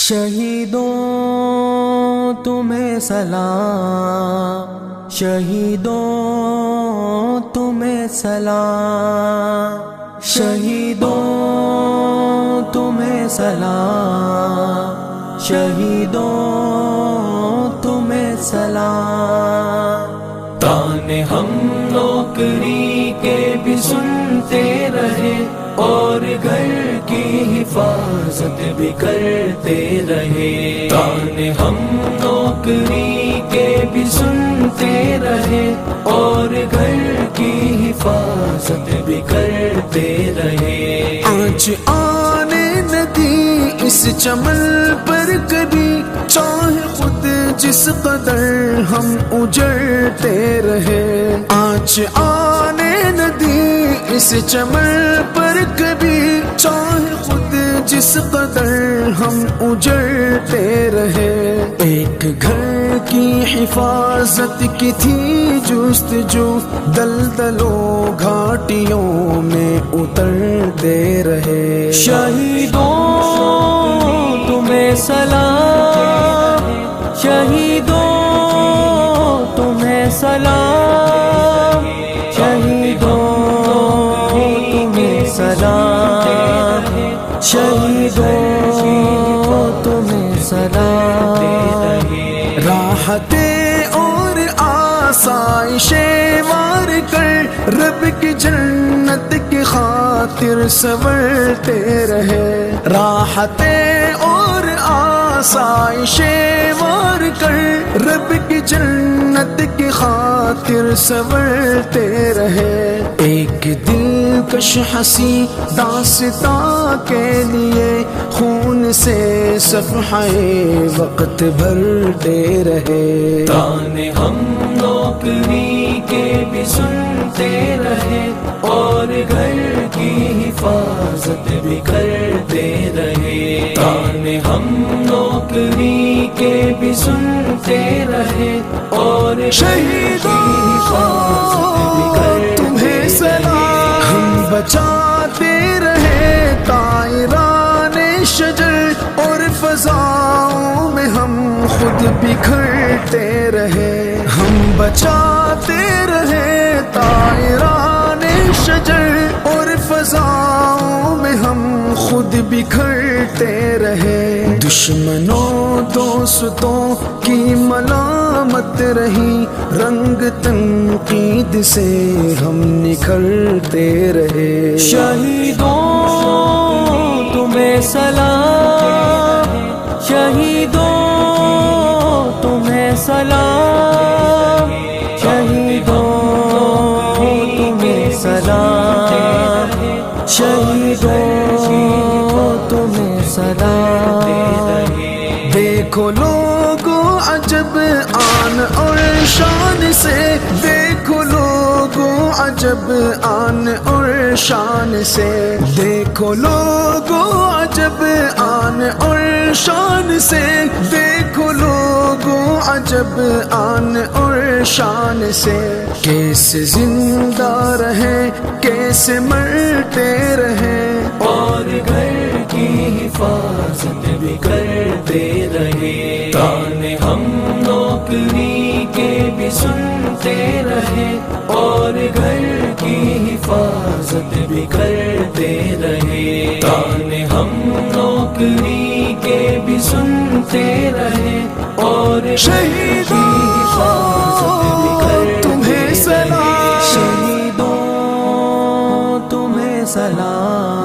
شہیدوں تمہیں سلام، شہیدوں تمہیں سلام، شہیدوں تمہیں سلام، شہیدوں تمہیں سلام۔ تانے ہم نوکری کے بھی سنتے رہے اور گھر کی حفاظت بھی کرتے رہے، تانے ہم نوکری کے بھی سنتے رہے اور گھر کی حفاظت بھی کرتے رہے۔ آج آنے نہ دی اس چمن پر کبھی، چاہے خود جس قدر ہم اجڑتے رہے۔ آج آنے نہ دی اس چمن پر کبھی، چاہے خود جس قدر ہم اجڑتے رہے۔ ایک گھر کی حفاظت کی تھی جستجو، دلدلوں گھاٹیوں میں اترتے رہے۔ شہیدوں تمہیں سلام، شہیدوں تمہیں سلام، شہیدوں تمہیں سلام، شہیدوں تمہیں سلام۔ راحتیں اور آسائشیں وار کر رب کی جنت کی خاطر سنورتے رہے۔ راحتیں اور آسائشیں وار کر رب کی جنت کی خاطر سنورتے رہے۔ ایک دلکش ہنسی داستاں کے لیے خون سے صفحہ وقت بھرتے رہے۔ تانے ہم نوکری کے بھی سنتے رہے اور گھر کی حفاظت بھی کرتے رہے، تانے ہم نوکری کے بھی سنتے رہے اور شہیدوں تمہیں سلام، ہم بچاتے رہے طائران شجر اور فضاؤں میں ہم خود بکھرتے رہے۔ ہم بچاتے رہے طائران شجر اور فضاؤں میں ہم خود بکھرتے رہے۔ دشمنوں دوستوں کی ملامت رہی، رنگ تنقید سے ہم نکھرتے رہے۔ شہیدوں تمہیں سلام، شہیدوں تمہیں سلام، شہیدوں تمہیں سلام، شہیدوں تمہیں سلام۔ دیکھو لوگو عجب آن اور شان سے، دیکھو لوگو عجب آن اور شان سے، دیکھو لوگو عجب آن اور شان سے، دیکھو لوگو عجب آن اور شان سے۔ کیسے زندہ رہے کیسے مرتے رہے اور گھر کی حفاظت بھی کرتے رہے، تانے ہم نوکری کے بھی سنتے رہے اور گھر کی حفاظت بھی کرتے رہے، تانے ہم نوکری کے بھی سنتے رہے اور شہیدوں تمہیں سلام، شہیدوں تمہیں سلام۔